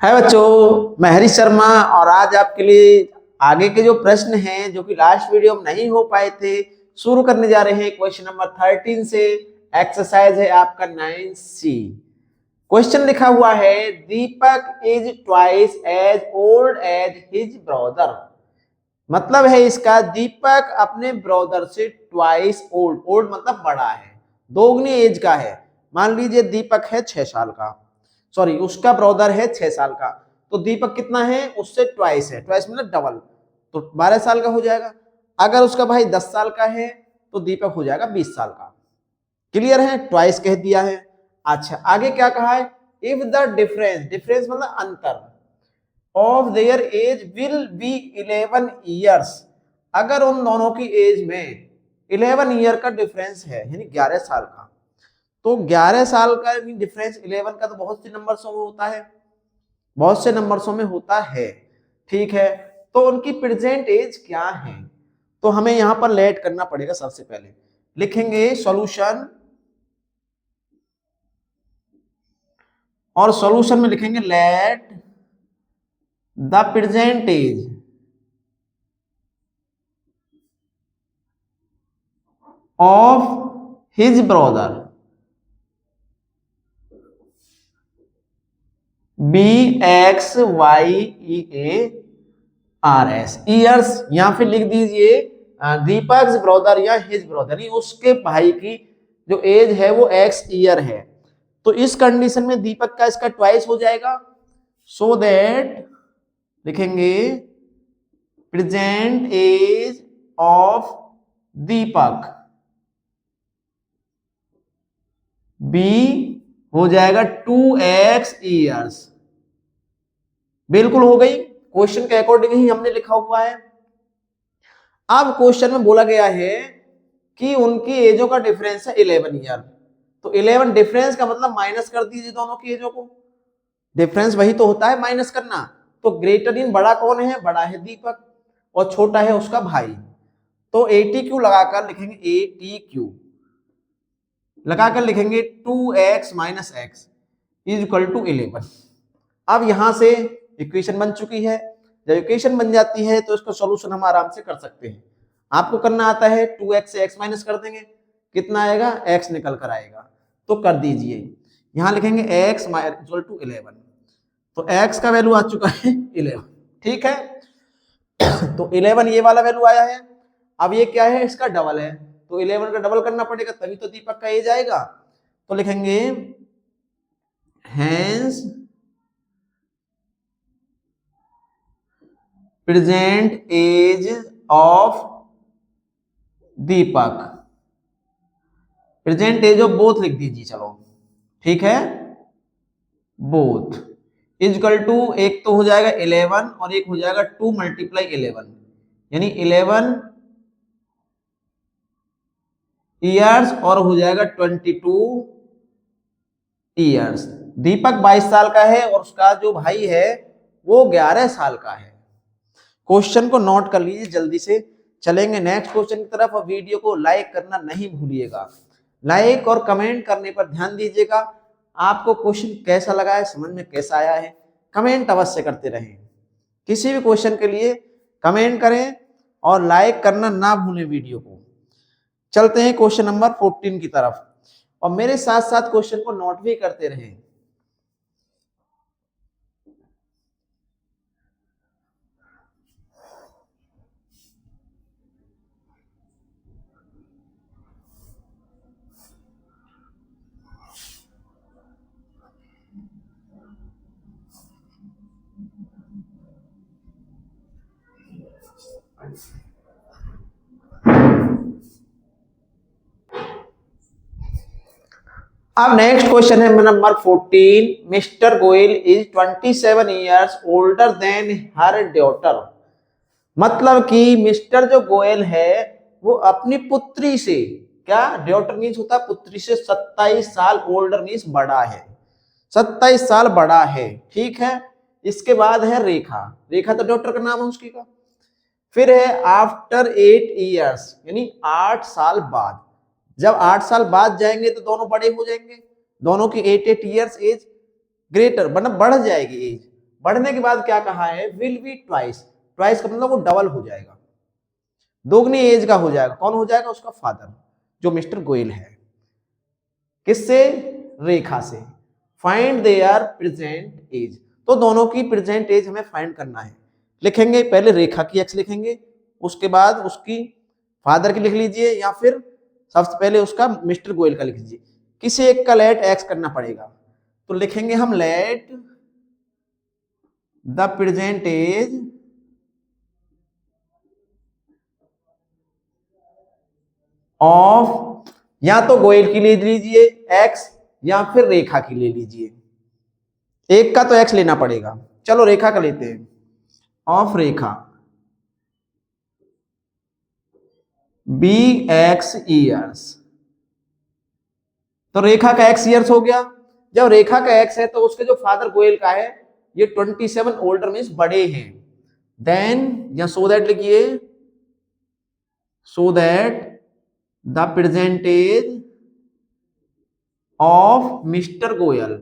है बच्चों, मैं हरीश शर्मा और आज आपके लिए आगे के जो प्रश्न हैं जो कि लास्ट वीडियो में नहीं हो पाए थे शुरू करने जा रहे हैं। क्वेश्चन नंबर 13 से एक्सरसाइज है आपका 9C। क्वेश्चन लिखा हुआ है Deepak is twice as old as his brother. मतलब है इसका दीपक अपने ब्रदर से ट्वाइस ओल्ड, ओल्ड मतलब बड़ा है, दोगुनी एज का है। मान लीजिए दीपक है 6 साल का, सॉरी उसका ब्रदर है 6 साल का, तो दीपक कितना है उससे ट्वाइस है, ट्वाइस मतलब डबल, तो 12 साल का हो जाएगा। अगर उसका भाई 10 साल का है तो दीपक हो जाएगा 20 साल का। क्लियर है, ट्वाइस कह दिया है। अच्छा आगे क्या कहा है, इफ द डिफरेंस, डिफरेंस मतलब अंतर, of their age will be 11 years, अगर उन दोनों की एज में 11 ईयर का डिफरेंस है यानी 11 साल का, तो 11 साल का डिफरेंस 11 का तो बहुत से नंबर्सों में होता है, बहुत से नंबर्सों में होता है। ठीक है, तो उनकी प्रेजेंट एज क्या है, तो हमें यहां पर लेट करना पड़ेगा। सबसे पहले लिखेंगे सॉल्यूशन, और सॉल्यूशन में लिखेंगे let the present age of his brother BXYEARS years, या फिर लिख दीजिए दीपक ब्रदर या हिज ब्रदर, उसके भाई की जो एज है वो X ईयर है। तो इस कंडीशन में दीपक का इसका ट्वाइस हो जाएगा। सो दैट लिखेंगे present age of Deepak B हो जाएगा 2X ईयर्स। बिल्कुल हो गई, क्वेश्चन के अकॉर्डिंग ही हमने लिखा हुआ है। अब क्वेश्चन में बोला गया है कि उनकी एजों का डिफरेंस है 11 ईयर, तो 11 डिफरेंस का मतलब माइनस कर दीजिए दोनों की एजों को, डिफरेंस वही तो होता है माइनस करना। तो ग्रेटर इन बड़ा कौन है, बड़ा है दीपक और छोटा है उसका भाई, तो ATQ लगाकर लिखेंगे, ATQ लगाकर लिखेंगे 2X minus x is equal to 11। अब यहां से इक्वेशन बन चुकी है, जब इक्वेशन बन जाती है तो इसका सॉल्यूशन हम आराम से कर सकते हैं। आपको करना आता है 2x से x माइनस कर देंगे, कितना आएगा, x निकल कर आएगा, तो कर दीजिए। यहां लिखेंगे x इक्वल टू 11, तो x का वैल्यू आ चुका है 11। ठीक है, तो 11 ये वाला वैल्यू आया है। अब ये क्या है, इसका डबल है, तो 11 का डबल करना पड़ेगा तभी तो दीपक का एज आएगा। तो लिखेंगे hence present age of Deepak, present age of both लिख दीजिए, चलो ठीक है, बोथ इजकल टू, एक तो हो जाएगा 11 और एक हो जाएगा 2 मल्टीप्लाई 11 यानी 11 ईयर्स और हो जाएगा 22 ईयर्स। दीपक 22 साल का है और उसका जो भाई है वो 11 साल का है। क्वेश्चन को नोट कर लीजिए, जल्दी से चलेंगे नेक्स्ट क्वेश्चन की तरफ। और वीडियो को लाइक करना नहीं भूलिएगा, लाइक और कमेंट करने पर ध्यान दीजिएगा। आपको क्वेश्चन कैसा लगा है, समझ में कैसा आया है, कमेंट अवश्य करते रहें। किसी भी क्वेश्चन के लिए कमेंट करें और लाइक करना ना भूलें वीडियो को। चलते हैं क्वेश्चन नंबर 14 की तरफ, और मेरे साथ साथ क्वेश्चन को नोट भी करते रहें। अब नेक्स्ट क्वेश्चन है number 14। Mister Goyal is 27 years older than her daughter. मतलब कि मिस्टर जो गोयल है वो अपनी पुत्री से, क्या डॉटर मीन्स होता है पुत्री से, 27 साल ओल्डर मीन्स बड़ा है, 27 साल बड़ा है। ठीक है, इसके बाद है रेखा, रेखा तो डॉटर का नाम है उसकी का। फिर है आफ्टर 8 ईयर्स यानी 8 साल बाद, जब 8 साल बाद जाएंगे तो दोनों बड़े हो जाएंगे, दोनों की 8 ईयर्स एज ग्रेटर मतलब बढ़ जाएगी एज, बढ़ने के बाद क्या कहा है, विल बी ट्वाइस, ट्वाइस का मतलब वो डबल हो जाएगा, दोगुनी एज का हो जाएगा। कौन हो जाएगा, उसका फादर जो मिस्टर गोयल है। किससे, रेखा से। फाइंड देयर प्रेजेंट एज, तो दोनों की प्रेजेंट एज हमें फाइंड करना है। लिखेंगे पहले रेखा की एक्स लिखेंगे, उसके बाद उसकी फादर की लिख लीजिए, या फिर सबसे पहले उसका मिस्टर गोयल का लिख लीजिए। किसी एक का लेट एक्स करना पड़ेगा, तो लिखेंगे हम let the present age of, या तो गोयल की ले लीजिए एक्स, या फिर रेखा की ले लीजिए। एक का तो एक्स लेना पड़ेगा, चलो रेखा का लेते हैं। Of Rekha be x years, तो रेखा का एक्स ईयर्स हो गया। जब रेखा का एक्स है तो उसके जो फादर गोयल का है ये 27 ओल्डर मीन्स बड़े हैं। देन या सो दैट लिखिए, so that the present age of mister Goyal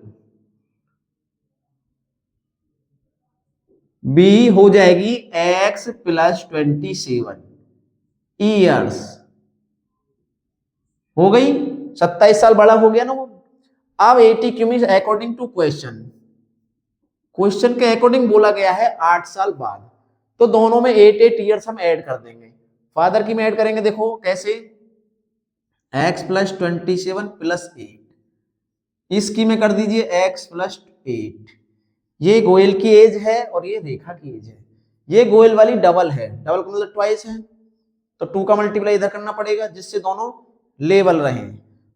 be हो जाएगी x प्लस 27 ईयर्स, हो गई 27 साल बड़ा हो गया ना वो। अब 80 क्यों means according to question, question के अकॉर्डिंग बोला गया है 8 साल बाद, तो दोनों में 8 ईयर्स हम ऐड कर देंगे। फादर की में ऐड करेंगे, देखो कैसे, x प्लस 27 प्लस 8, इसकी में कर दीजिए x प्लस 8। ये गोयल की एज है और ये रेखा की एज है। ये गोयल वाली डबल है, डबल का मतलब ट्वाइस है, तो 2 का मल्टीप्लाई इधर करना पड़ेगा जिससे दोनों लेवल रहे,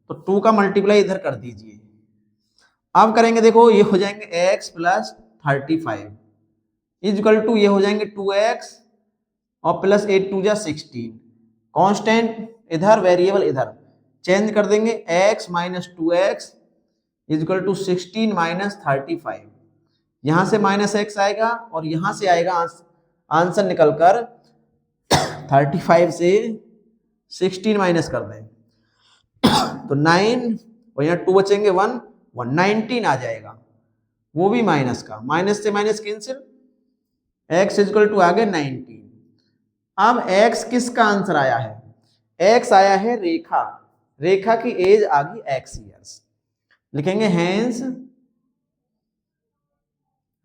तो 2 का मल्टीप्लाई इधर कर दीजिए। अब करेंगे, देखो ये हो जाएंगे x प्लस 35 इजकल टू ये हो जाएंगे 2x और प्लस 8 2 जा 16, कांस्टेंट इधर वेरिएबल इधर चेंज कर देंगे, x minus 2x is equal to 16 minus 35, यहां से माइनस x आएगा और यहां से आएगा आंसर निकलकर 35 से 16 माइनस कर दें तो 9 और यहाँ 2 बचेंगे 1 19 आ जाएगा, वो भी माइनस का, माइनस से minus cancel, x equal to आ गए 19। अब x किसका आंसर आया है, x आया है रेखा, रेखा की एज आ गई x ईयर्स, लिखेंगे hence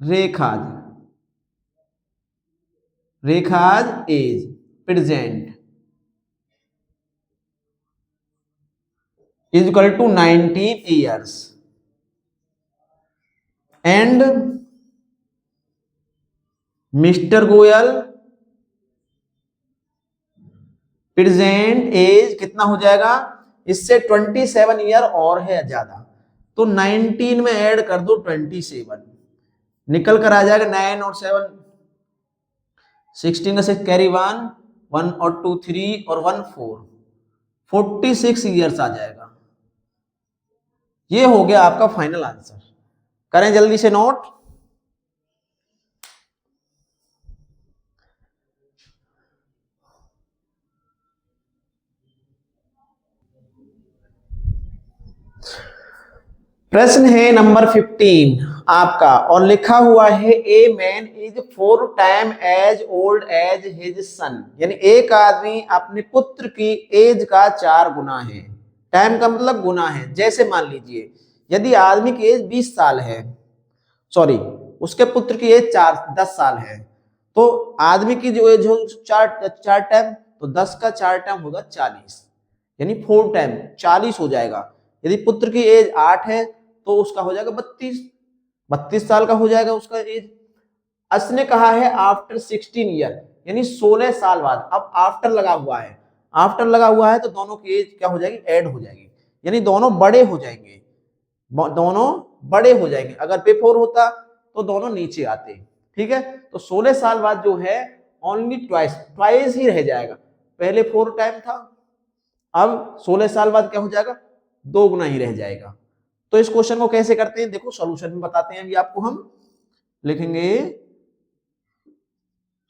Rekha's, Rekha's age present is equal to 19 years and Mr. Goyal present age कितना हो जाएगा, इससे 27 ईयर और है ज्यादा, तो 19 में ऐड कर दो 27, निकल कर आ जाएगा 9 और 7 16 का 6 कैरी 1 1 और 2 3 और 1 4 46 ईयर्स आ जाएगा। ये हो गया आपका फाइनल आंसर, करें जल्दी से नोट। प्रश्न है नंबर 15 आपका, और लिखा हुआ है a man is 4 time as old as his son, यानी एक आदमी अपने पुत्र की एज का 4 गुना है। टाइम का मतलब गुना है, जैसे मान लीजिए यदि आदमी की एज 20 साल है, सॉरी उसके पुत्र की एज 10 साल है, तो आदमी की जो एज हो 4 टाइम, तो 10 का 4 टाइम होगा 40, यानी 4 टाइम 40 हो जाएगा। यदि पुत्र की एज 8 है तो उसका हो जाएगा 32 साल का हो जाएगा उसका एज। उसने कहा है आफ्टर 16 ईयर, यानी 16 साल बाद, अब आफ्टर लगा हुआ है, आफ्टर लगा हुआ है तो दोनों की एज क्या हो जाएगी, ऐड हो जाएगी, यानी दोनों बड़े हो जाएंगे, दोनों बड़े हो जाएंगे। अगर बिफोर होता तो दोनों नीचे आते, ठीक है। तो 16 साल बाद जो है ओनली ट्वाइस ही रह जाएगा, पहले 4 टाइम था, अब 16 साल बाद क्या हो जाएगा, 2 गुना ही रह जाएगा। तो इस क्वेश्चन को कैसे करते हैं, देखो सॉल्यूशन में बताते हैं अभी आपको, हम लिखेंगे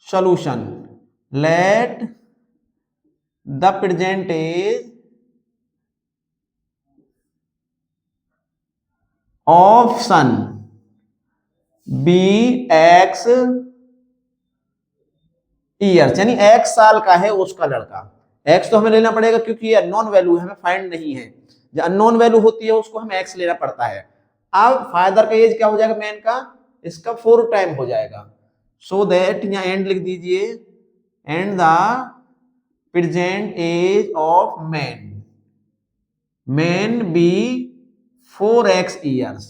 solution, let the present age of son be x years, यानी एक्स साल का है उसका लड़का। एक्स तो हमें लेना पड़ेगा क्योंकि ये अननोन वैल्यू है, हमें फाइंड नहीं है। जो अननोन वैल्यू होती है उसको हमें एक्स लेना पड़ता है। अब फादर का एज क्या हो जाएगा मैन का, इसका 4 टाइम हो जाएगा। सो दैट यहाँ एंड लिख दीजिए, and the present age of man, man be 4x years,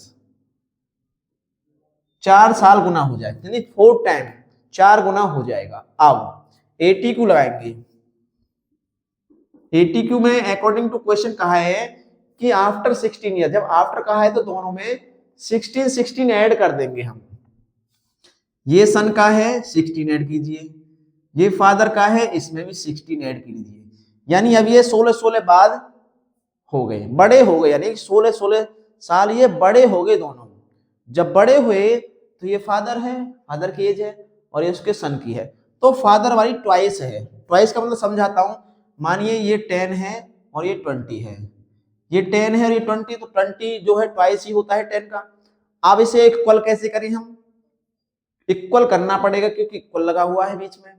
4 साल गुना हो जाए, यानी 4 टाइम 4 गुना हो जाएगा। अब 80 लगाएंगे। 80 में अकॉर्डिंग टू क्वेश्चन कहा है कि आफ्टर 16 ईयर, जब आफ्टर कहा है तो दोनों में 16 ऐड कर देंगे हम। ये सन का है 16 ऐड कीजिए, ये फादर का है इसमें भी 16 ऐड कीजिए, यानी अब ये 16 बाद हो गए, बड़े हो गए, यानी 16 साल ये बड़े हो गए दोनों। जब बड़े हुए तो ये फादर है, फादर की एज है, और ये उसके सन की है, तो फादर वाली ट्वाइस है। ट्वाइस का मतलब समझाता हूं, मानिए ये 10 है और ये 20 है, ये 10 है और ये 20, तो 20 जो है ट्वाइस ही होता है 10 का। अब इसे इक्वल कैसे करें हम, इक्वल करना पड़ेगा क्योंकि इक्वल लगा हुआ है बीच में।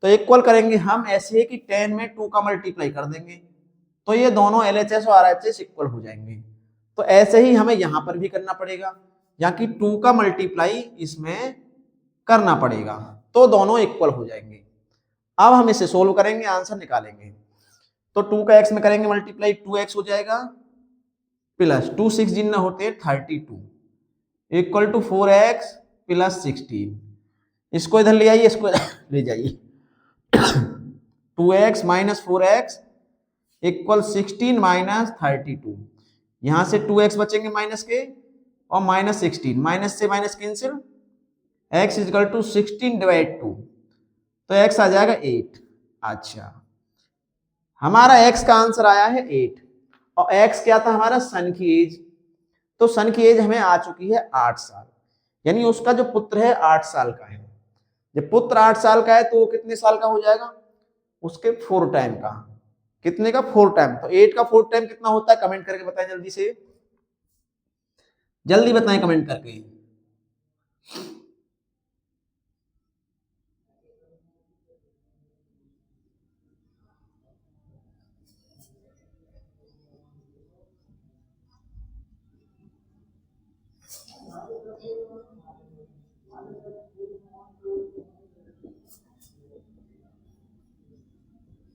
तो इक्वल करेंगे हम ऐसे कि 10 में 2 का मल्टीप्लाई कर देंगे, तो ये दोनों LHS और RHS इक्वल हो जाएंगे। तो ऐसे ही हमें यहां पर भी करना पड़ेगा, यहाँ की 2 का मल्टीप्लाई इसमें करना पड़ेगा, तो दोनों इक्वल हो जाएंगे। अब हम इसे सोल्व करेंगे, आंसर निकालेंगे। तो 2 का x में करेंगे मल्टीप्लाई, 2x हो जाएगा, प्लस 2 6 जितना होते 32 इक्वल टू 4x प्लस 16। इसको इधर ले आइए, इसको ले जाइए। 2x minus 4x equal 16 minus 32, यहां से 2x बचेंगे माइनस के, और माइनस 16, माइनस से minus cancel, x equal to 16 divide 2, तो x आ जाएगा 8। अच्छा, हमारा x का आंसर आया है 8, और x क्या था हमारा सन की एज, तो सन की एज हमें आ चुकी है 8 साल, यानी उसका जो पुत्र है 8 साल का है। जब पुत्र 8 साल का है तो वो कितने साल का हो जाएगा, उसके 4 टाइम का। कितने का, 4 टाइम। तो 8 का 4 टाइम कितना होता है, कमेंट करके बताएं जल्दी से, जल्दी बताएं कमेंट करके।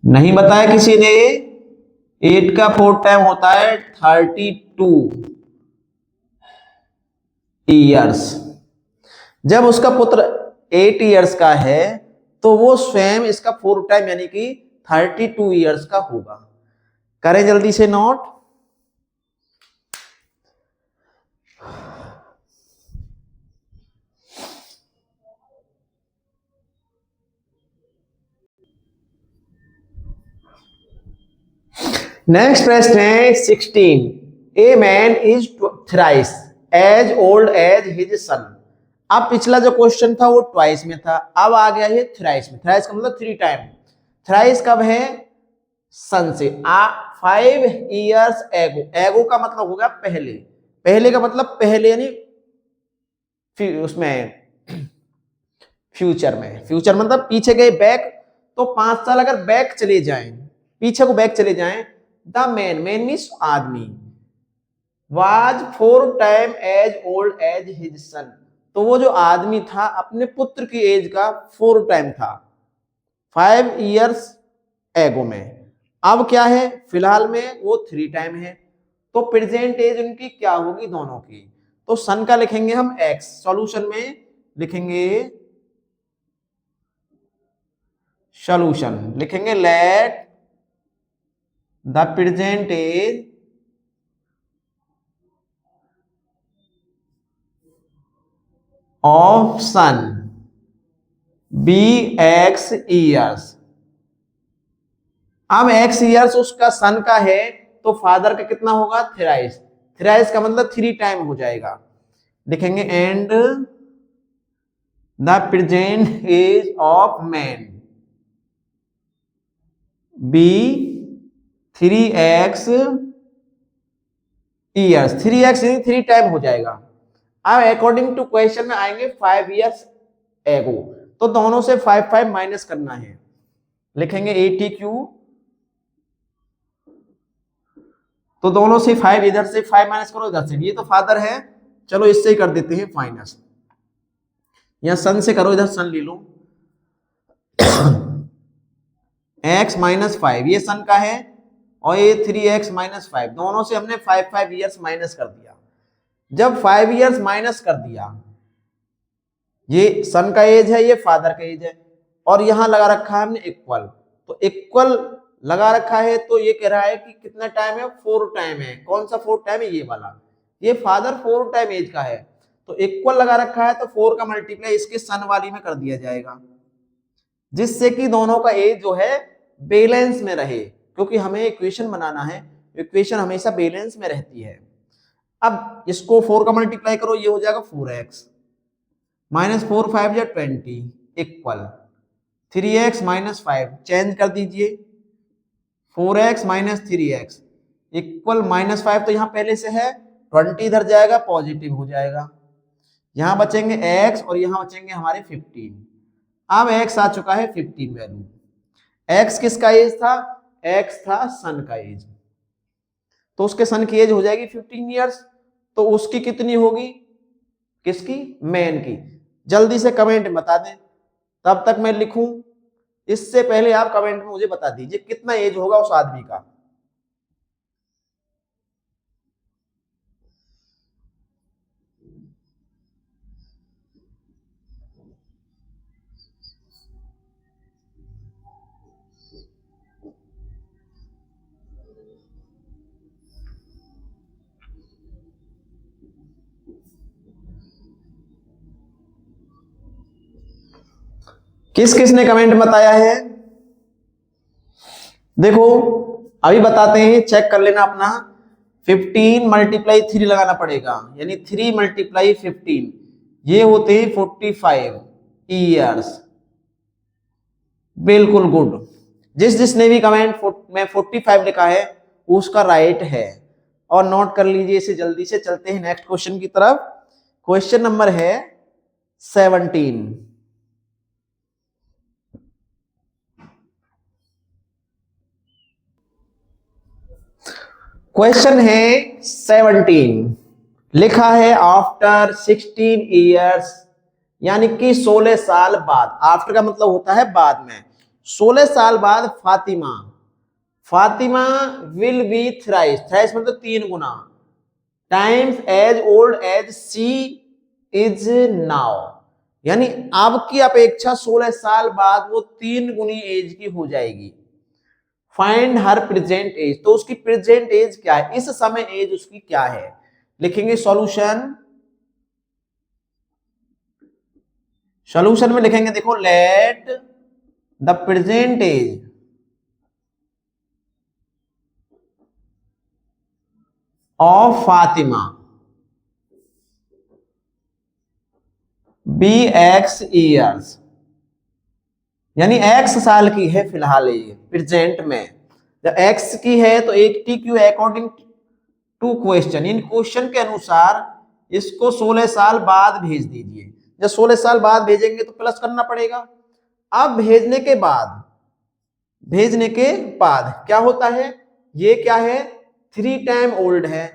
नहीं बताया किसी ने, 8 का 4 टाइम होता है 32 ईयर्स। जब उसका पुत्र 8 ईयर्स का है तो वो स्वयं इसका 4 टाइम यानी कि 32 ईयर्स का होगा। करें जल्दी से नोट। नेक्स्ट प्रश्न है 16, a man is thrice as old as his son. अब पिछला जो क्वेश्चन था वो ट्वाइस में था, अब आ गया ये थ्राइस में। थ्राइस का मतलब 3 टाइम। थ्राइस कब है, सन से 5 ईयर्स एगो। एगो का मतलब होगा पहले, पहले का मतलब पहले यानी उसमें फ्यूचर में, फ्यूचर मतलब पीछे गए बैक, तो 5 साल अगर बैक चले जाएं, पीछे को बैक चले जाएं, द मैन, मैन मीन्स आदमी, was 4 time as old as his son, तो वो जो आदमी था अपने पुत्र की एज का 4 टाइम था 5 ईयर्स एगो में। अब क्या है, फिलहाल में वो 3 टाइम है, तो प्रेजेंट एज उनकी क्या होगी दोनों की, तो सन का लिखेंगे हम x, सॉल्यूशन में लिखेंगे, सॉल्यूशन लिखेंगे let the present age of son be x years. अब x ईयर्स उसका सन का है, तो फादर का कितना होगा, थ्राइस। थ्राइस का मतलब 3 टाइम हो जाएगा, लिखेंगे and the present age of man be 3x years. 3x 3 time हो जाएगा। अब अकॉर्डिंग टू क्वेश्चन में आएंगे 5 years एगो, तो दोनों से 5 माइनस करना है। लिखेंगे 80Q, तो दोनों से 5, इधर से 5 माइनस करो, इधर से, ये तो फादर है, चलो इससे ही कर देते हैं माइनस। यहां सन से करो, इधर सन ले लो। x माइनस 5 ये सन का है, और ये 3x माइनस 5, दोनों से हमने 5 ईयर्स माइनस कर दिया। जब 5 ईयर्स माइनस कर दिया, ये सन का एज है, ये फादर का एज है, और यहां लगा रखा है हमने इक्वल, तो इक्वल लगा रखा है, तो ये कह रहा है कि कितना टाइम है, 4 टाइम है। कौन सा 4 टाइम है, ये वाला, ये फादर 4 टाइम एज का है, तो इक्वल लगा रखा है, तो 4 का मल्टीप्लाई इसके सन वाली में कर दिया जाएगा, जिससे कि दोनों का एज जो है बैलेंस में रहे, क्योंकि हमें इक्वेशन बनाना है, इक्वेशन हमेशा बैलेंस में रहती है। अब इसको 4 का मल्टीप्लाई करो, ये हो जाएगा 4x माइनस 4 5 या 20 इक्वल 3x माइनस 5, चेंज कर दीजिए, 4x minus 3x equal minus 5, तो यहां पहले से है 20, इधर जाएगा पॉजिटिव हो जाएगा, यहां बचेंगे x और यहां बचेंगे हमारे 15। अब x आ चुका है 15 वैल्यू। x किसका एज था, x था सन का एज, तो उसके सन की एज हो जाएगी 15 ईयर्स, तो उसकी कितनी होगी, किसकी, मैन की। जल्दी से कमेंट में बता दें, तब तक मैं लिखूं, इससे पहले आप कमेंट में मुझे बता दीजिए कितना एज होगा उस आदमी का। किस किस ने कमेंट बताया है, देखो अभी बताते हैं, चेक कर लेना अपना। 15 मल्टीप्लाई 3 लगाना पड़ेगा, यानी 3 मल्टीप्लाई 15, ये होते हैं 45 ईयर्स। बिल्कुल गुड, जिस जिसने भी कमेंट में 45 लिखा है उसका राइट है, और नोट कर लीजिए इसे। जल्दी से चलते हैं नेक्स्ट क्वेश्चन की तरफ। क्वेश्चन नंबर है 17। क्वेश्चन है 17, लिखा है आफ्टर 16 ईयर्स, यानी कि 16 साल बाद। आफ्टर का मतलब होता है बाद में, 16 साल बाद Fatima, Fatima will be thrice, thrice मतलब 3 गुना, times as old as she is now, यानी अब की अपेक्षा 16 साल बाद वो 3 गुनी एज की हो जाएगी। फाइंड हर प्रेजेंट एज, तो उसकी प्रेजेंट एज क्या है, इस समय एज उसकी क्या है। लिखेंगे सॉल्यूशन, सॉल्यूशन में लिखेंगे, देखो let the present age of Fatima be x years, यानी x साल की है फिलहाल ये प्रेजेंट में, जब x की है तो 80Q अकॉर्डिंग टू क्वेश्चन, इन क्वेश्चन के अनुसार इसको 16 साल बाद भेज दीजिए। जब 16 साल बाद भेजेंगे तो प्लस करना पड़ेगा। अब भेजने के बाद, भेजने के बाद क्या होता है, ये क्या है, 3 टाइम ओल्ड है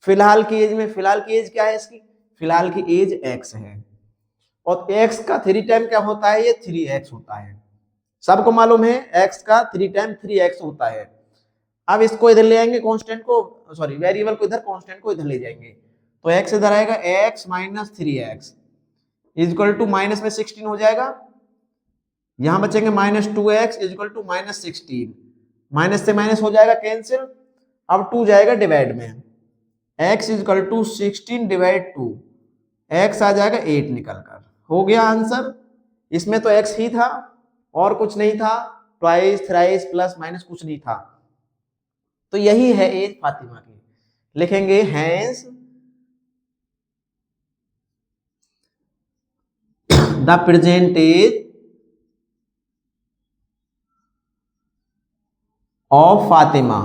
फिलहाल की एज में। फिलहाल की एज क्या है इसकी, फिलहाल की एज x है, और x का 3 टाइम क्या होता है, ये 3x होता है। सबको मालूम है x का 3 टाइम 3x होता है। अब इसको इधर ले आएंगे कांस्टेंट को, सॉरी वेरिएबल को इधर, कांस्टेंट को इधर ले जाएंगे, तो x इधर आएगा, x minus 3x is equal to minus में 16 हो जाएगा, यहां बचेंगे minus 2x is equal to minus 16, minus से माइनस हो जाएगा कैंसिल, अब 2 जाएगा डिवाइड में, x is equal to 16 divide 2, x आ जाएगा 8 निकल कर, हो गया आंसर। इसमें तो x ही था और कुछ नहीं था, ट्वाइस थ्राइस प्लस माइनस कुछ नहीं था, तो यही है एज फातिमा की। लिखेंगे hence the present age of Fatima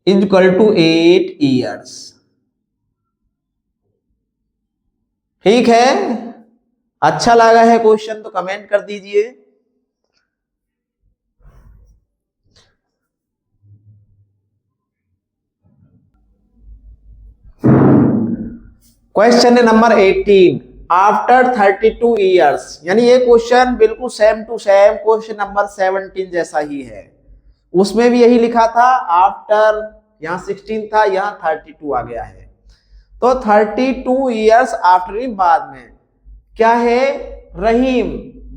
is equal to 8 years. ठीक है, अच्छा लगा है क्वेश्चन तो कमेंट कर दीजिए। क्वेश्चन नंबर 18, आफ्टर 32 ईयर्स, यानी ये क्वेश्चन बिल्कुल same to same question number 17 जैसा ही है। उसमें भी यही लिखा था, आफ्टर यहाँ 16 था, यहाँ 32 आ गया है। तो 32 ईयर्स आफ्टर, बाद में क्या है, Rahim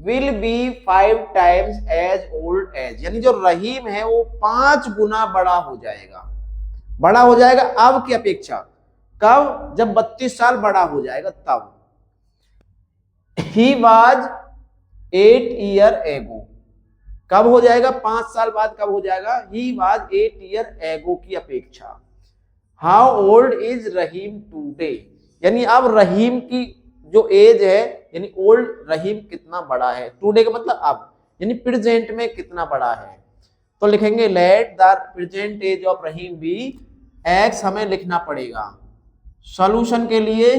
will be 5 times as old as, यानी जो रहीम है वो 5 गुना बड़ा हो जाएगा। बड़ा हो जाएगा अब की अपेक्षा, कब, जब 32 साल बड़ा हो जाएगा तब। ही वाज 8 ईयर एगो, कब हो जाएगा, 5 साल बाद कब हो जाएगा, ही वाज 8 ईयर एगो की अपेक्षा। How old is Rahim today, यानी अब रहीम की जो एज है, यानी ओल्ड रहीम कितना बड़ा है, टुडे का मतलब अब, यानी प्रेजेंट में कितना बड़ा है। तो लिखेंगे let the present age of Rahim be x, हमें लिखना पड़ेगा। सॉल्यूशन के लिए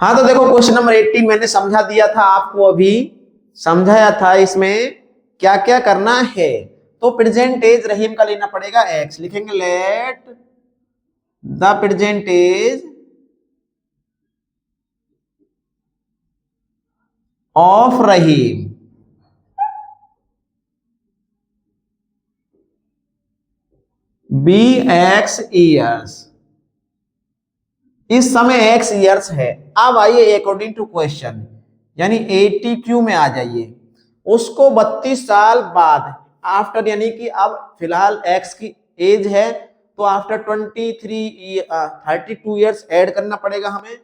हाँ, तो देखो क्वेश्चन नंबर 18 मैंने समझा दिया था आपको, अभी समझाया था इसमें क्या क्या करना है। तो प्रेजेंट एज रहीम का लेना पड़ेगा एक्स, लिखेंगे let the present age of Rahim be x years, इस समय एक्स ईयर्स है। अब आइए अकॉर्डिंग टू क्वेश्चन, यानी 80Q में आ जाइए, उसको 32 साल बाद आफ्टर, यानी कि अब फिलहाल एक्स की एज है, तो आफ्टर 32 ईयर्स ऐड करना पड़ेगा हमें।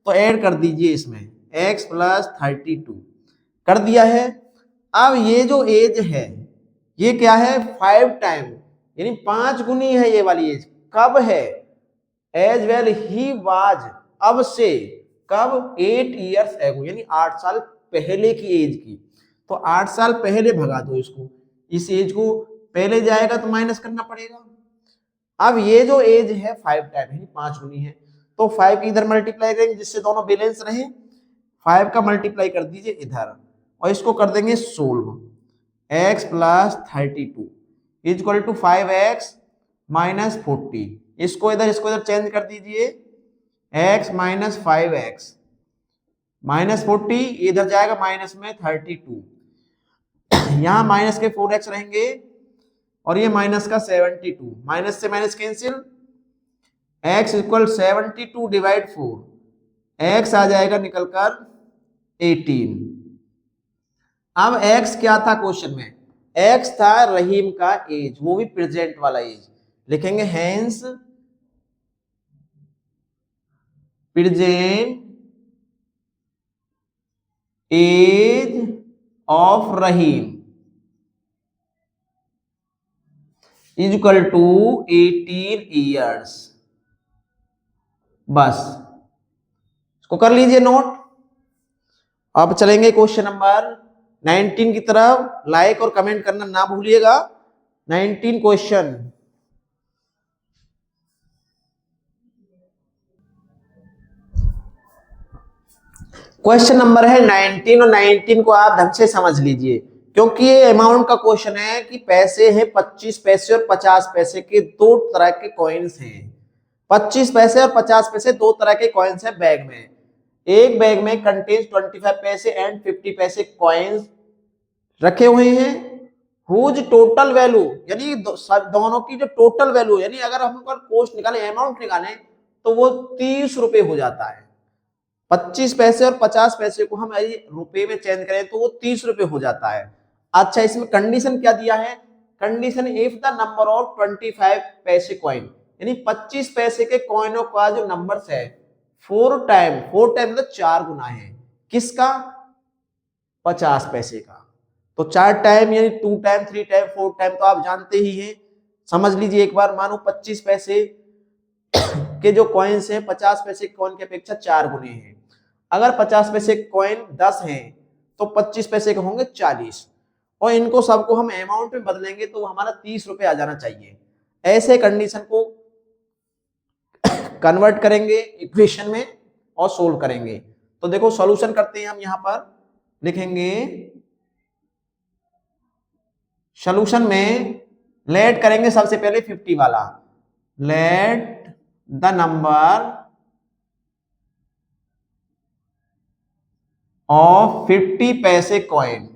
तो ऐड कर दीजिए इसमें x प्लस 32 कर दिया है। अब ये जो एज है ये क्या है, 5 टाइम, यानी 5 गुनी है ये वाली एज। कब है, एज वेल ही वाज, अब से, कब, 8 ईयर्स एगो, यानी 8 साल पहले की एज की। तो 8 साल पहले भगा दो इसको, इस एज को पहले जाएगा तो माइनस करना पड़ेगा। अब ये जो एज है 5 टाइम है, 5 गुनी है, तो 5 की इधर मल्टीप्लाई करेंगे जिससे दोनों बैलेंस रहे, 5 का मल्टीप्लाई कर दीजिए इधर, और इसको कर देंगे solve, x plus 32 is equal to 5x minus 40, इसको इधर चेंज कर दीजिए, x माइनस 5x माइनस 40, इधर जाएगा माइनस में 32, यहां माइनस के 4x रहेंगे, और ये माइनस का 72, माइनस से minus cancel, x equal 72 divide 4, x आ जाएगा निकलकर 18। अब x क्या था क्वेश्चन में, x था रहीम का एज, वो भी प्रेजेंट वाला एज, लिखेंगे hence present age of Rahim is equal to 18 years. बस इसको कर लीजिए नोट। अब चलेंगे क्वेश्चन नंबर 19 की तरफ, लाइक और कमेंट करना ना भूलिएगा। 19 क्वेश्चन, क्वेश्चन नंबर है 19, और 19 को आप ढंग से समझ लीजिए, क्योंकि ये अमाउंट का क्वेश्चन है कि पैसे हैं 25 पैसे और 50 पैसे के, दो तरह के कॉइन्स हैं। 25 पैसे और 50 पैसे दो तरह के कॉइन्स हैं बैग में। एक बैग में कंटेन्स 25 पैसे एंड 50 पैसे कॉइन्स रखे हुए हैं, हुज टोटल वैल्यू, यानी दोनों की जो टोटल वैल्यू, यानी अगर हम कॉस्ट निकालें, अमाउंट निकालें, तो वो 30 रुपए हो जाता है। 25 पैसे और 50 पैसे को हम रुपए में चेंज करें तो वो 30 रुपए हो जाता है। अच्छा, इसमें कंडीशन क्या दिया है, condition if the number of 25 पैसे कॉइन, यानी 25 पैसे के कॉइनों का जो नंबर्स है 4 टाइम मतलब 4 गुना है, किसका, 50 पैसे का। तो 4 टाइम यानी 2 टाइम 3 टाइम 4 टाइम, तो आप जानते ही हैं, समझ लीजिए एक बार। मानो 25 पैसे के जो कॉइन्स हैं 50 पैसे के कॉइन की अपेक्षा 4 गुने हैं। अगर 50 पैसे के कॉइन 10 हैं तो 25 पैसे के होंगे 40, और इनको सबको हम अमाउंट में बदलेंगे तो हमारा 30 रुपए आ जाना चाहिए। ऐसे कंडीशन को कन्वर्ट करेंगे इक्वेशन में और सोल्व करेंगे। तो देखो सॉल्यूशन करते हैं हम, यहां पर लिखेंगे सॉल्यूशन में लेट करेंगे सबसे पहले 50 वाला, लेट द नंबर ऑफ 50 पैसे कॉइन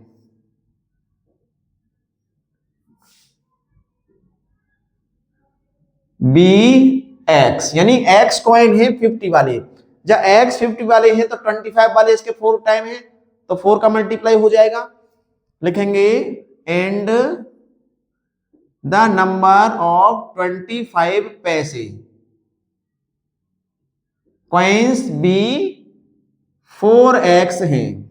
बी एक्स, यानी एक्स कॉइन है 50 वाले, जब एक्स 50 वाले हैं तो 25 वाले इसके 4 टाइम है तो 4 का मल्टीप्लाई हो जाएगा। लिखेंगे एंड द नंबर ऑफ 25 पैसे कॉइन्स बी 4x हैं।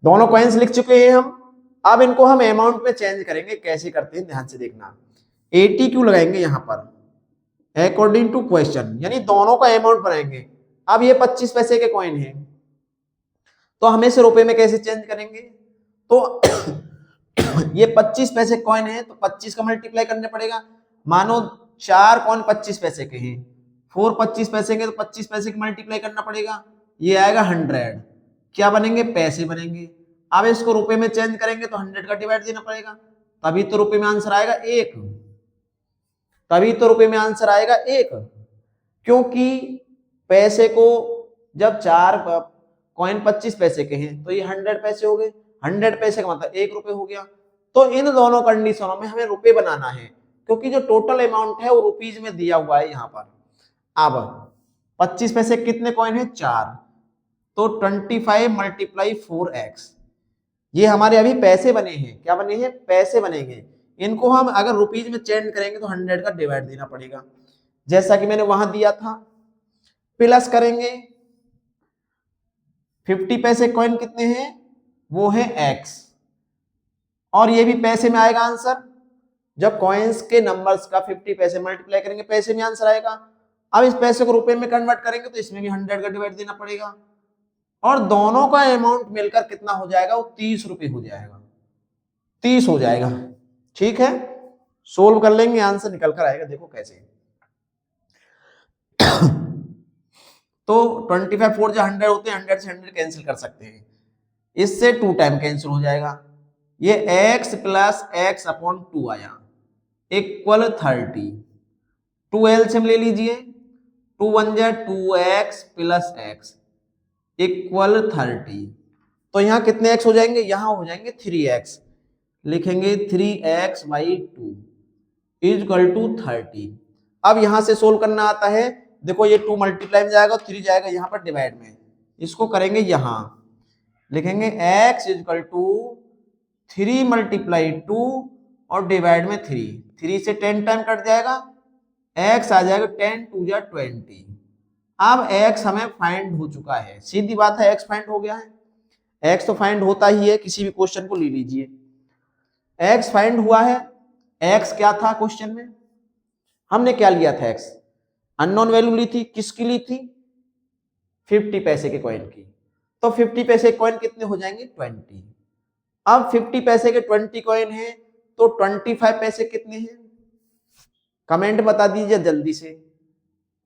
दोनों कॉइन्स लिख चुके हैं हम। अब इनको हम अमाउंट में चेंज करेंगे, कैसे करते हैं ध्यान से देखना। 80 क्यों लगाएंगे यहां पर अकॉर्डिंग टू क्वेश्चन, यानी दोनों का अमाउंट बनाएंगे। अब ये 25 पैसे के कॉइन है तो हमें से रुपए में कैसे चेंज करेंगे, तो ये 25 पैसे कॉइन है तो 25 का मल्टीप्लाई करना पड़ेगा। मानो 4 कॉइन 25 पैसे के हैं, 4 25 पैसे के तो 25 पैसे का मल्टीप्लाई करना पड़ेगा, ये आएगा 100। क्या बनेंगे, पैसे बनेंगे। अब इसको रुपए में चेंज करेंगे तो 100 का डिवाइड देना पड़ेगा, तभी तो रुपए में आंसर आएगा 1, तभी तो रुपए में आंसर आएगा 1। क्योंकि पैसे को जब 4 कॉइन 25 पैसे के हैं तो ये 100 पैसे हो गए, 100 पैसे का मतलब 1 रुपए हो गया। तो इन दोनों कंडीशनों में हमें रुपए बनाना है, क्योंकि जो टोटल अमाउंट है वो रुपीज में दिया हुआ है यहाँ पर। अब 25 पैसे कितने कॉइन है, 4, तो 25 मल्टीप्लाई 4x, ये हमारे अभी पैसे बने हैं। क्या बने हैं, पैसे बनेंगे। इनको हम अगर रुपीज में चेंज करेंगे तो 100 का डिवाइड देना पड़ेगा, जैसा कि मैंने वहां दिया था। प्लस करेंगे 50 पैसे कॉइन कितने हैं, वो है x, और ये भी पैसे में आएगा आंसर। जब कॉइन्स के नंबर्स का 50 पैसे मल्टीप्लाई करेंगे पैसे में आंसर आएगा। अब इस पैसे को रुपए में कन्वर्ट करेंगे तो इसमें भी 100 का डिवाइड देना पड़ेगा, और दोनों का अमाउंट मिलकर कितना हो जाएगा, वो 30 रुपए हो जाएगा, 30 हो जाएगा। ठीक है, सोल्व कर लेंगे, आंसर निकल कर आएगा। देखो कैसे, तो 25 4 जो 100 होते हैं, 100 से 100 कैंसिल कर सकते हैं, इससे 2 टाइम कैंसिल हो जाएगा। ये x प्लस x अपॉन 2 आया इक्वल 30। 2 एलसीएम ले लीजिए, 2 1 जा 2x प्लस x इक्वल 30। तो यहाँ कितने x हो जाएंगे, यहाँ हो जाएंगे 3x। लिखेंगे 3x बाई 2 इक्वल टू 30। अब यहां से सोल्व करना आता है। देखो ये 2 मल्टीप्लाई में जाएगा, 3 जाएगा यहाँ पर डिवाइड में, इसको करेंगे यहाँ, लिखेंगे x इक्वल टू 3 मल्टीप्लाई 2 और डिवाइड में 3, 3 से 10 टाइम कट जाएगा, x आ जाएगा 10 2 जा 20। अब x हमें फाइंड हो चुका है, सीधी बात है, x फाइंड हो गया है। x तो फाइंड होता ही है, किसी भी क्वेश्चन को ले लीजिए, x फाइंड हुआ है। x क्या था क्वेश्चन में, हमने क्या लिया था, x अननोन वैल्यू ली थी, किसकी ली थी, 50 पैसे के कॉइन की। तो 50 पैसे कॉइन कितने हो जाएंगे, 20। अब 50 पैसे के 20 कॉइन है तो 25 पैसे कितने हैं, कमेंट बता दीजिए जल्दी से,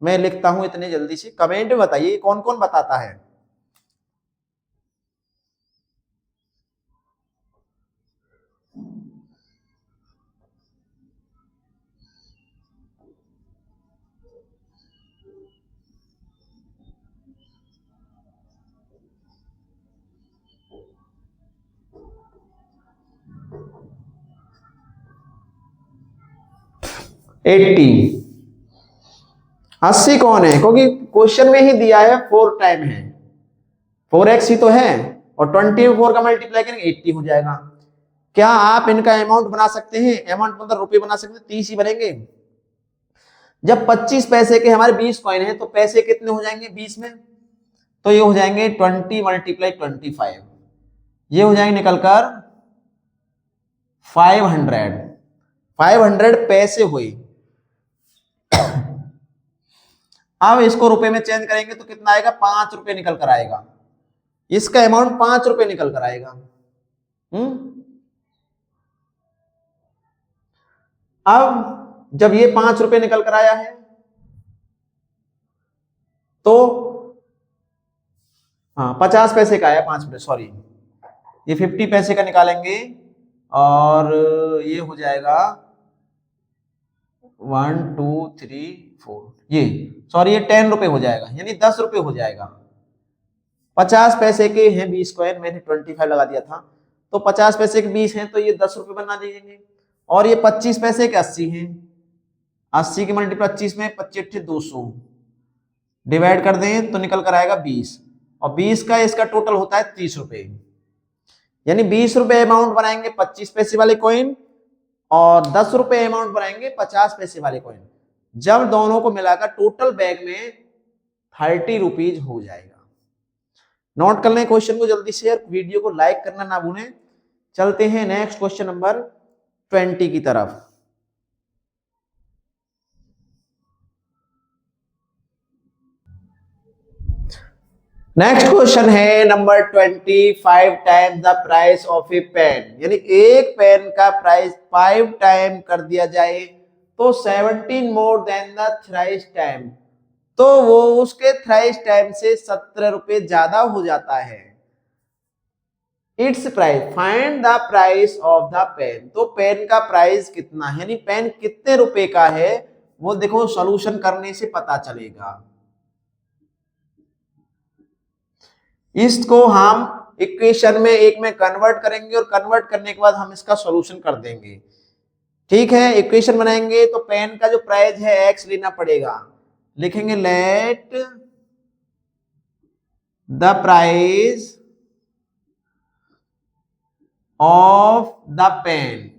मैं लिखता हूं इतने जल्दी से, कमेंट में बताइए कौन कौन बताता है। एट्टी 80 कौन है, क्योंकि क्वेश्चन में ही दिया है 4 टाइम है, 4x ही तो है, और 20 में 4 का मल्टीप्लाई करेंगे 80 हो जाएगा। क्या आप इनका अमाउंट बना सकते हैं, अमाउंट मतलब रुपए बना सकते हैं, 30 ही बनेंगे। जब 25 पैसे के हमारे 20 कॉइन है तो पैसे कितने हो जाएंगे 20 में, तो ये हो जाएंगे 20 मल्टीप्लाई 25, ये हो जाएंगे निकलकर 500 पैसे हुए। अब इसको रुपए में चेंज करेंगे तो कितना आएगा, 5 रुपए निकल कर आएगा। इसका अमाउंट 5 रुपए निकल कर आएगा। अब जब ये 5 रुपए निकल कर आया है तो हाँ 50 पैसे का आया, 5 रुपए सॉरी, ये 50 पैसे का निकालेंगे और ये हो जाएगा 1 2 3 4, ये सॉरी ये 10 रुपए हो जाएगा, यानी 10 रुपए हो जाएगा। 50 पैसे के हैं 20 कॉइन, मैंने 25 लगा दिया था, तो 50 पैसे के 20 हैं तो ये 10 रुपए बना देंगे। और ये 25 पैसे के 80 हैं, 80 के मल्टीप्लाई 25 में 25 200 डिवाइड कर दें तो निकल कर आएगा 20, और 20 का इसका टोटल होता है 30 रुपए, यानी 20 रुपए अमाउंट बनाएंगे 25 पैसे वाले कॉइन और 10 रुपए अमाउंट बनाएंगे 50 पैसे वाले कॉइन। जब दोनों को मिलाकर टोटल बैग में 30 रुपीज हो जाएगा। नोट कर लें क्वेश्चन को जल्दी से, वीडियो को लाइक करना ना भूलें। चलते हैं नेक्स्ट क्वेश्चन नंबर 20 की तरफ। नेक्स्ट क्वेश्चन है number 25 times the price of a pen, यानी एक पेन का प्राइस 5 टाइम कर दिया जाए तो 17 मोर देन द थ्राइस टाइम, तो वो उसके थ्राइस टाइम से 17 रुपए ज्यादा हो जाता है। It's price, find the price of the pen, तो पेन का प्राइस कितना है, यानी पेन कितने रुपए का है वो देखो सॉल्यूशन करने से पता चलेगा। इसको हम इक्वेशन में एक में कन्वर्ट करेंगे और कन्वर्ट करने के बाद हम इसका सॉल्यूशन कर देंगे। ठीक है, इक्वेशन बनाएंगे तो पेन का जो प्राइस है x लेना पड़ेगा, लिखेंगे let the price of the pen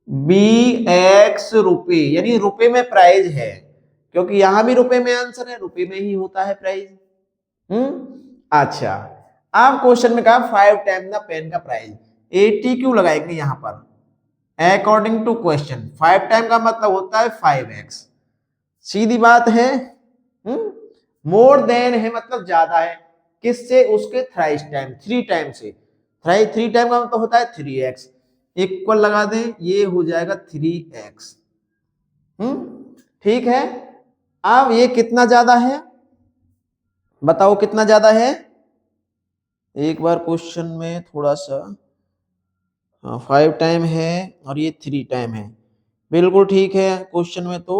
be x रुपए, यानी रुपए में प्राइस है, क्योंकि यहां भी रुपए में आंसर है, रुपए में ही होता है प्राइस। अच्छा, अब क्वेश्चन में कहा 5 टाइम द पेन का प्राइस, 80 क्यों लगाएंगे यहां पर, अकॉर्डिंग टू क्वेश्चन 5 टाइम का मतलब होता है 5x, सीधी बात है। मोर देन है मतलब ज्यादा है, किससे, उसके थ्राइस टाइम 3 टाइम से, 3 टाइम का मतलब होता है 3x, इक्वल लगा दें, ये हो जाएगा 3x। ठीक है, अब ये कितना ज्यादा है बताओ, कितना ज्यादा है, एक बार क्वेश्चन में थोड़ा सा, 5 टाइम है और ये 3 टाइम है, बिल्कुल ठीक है, क्वेश्चन में तो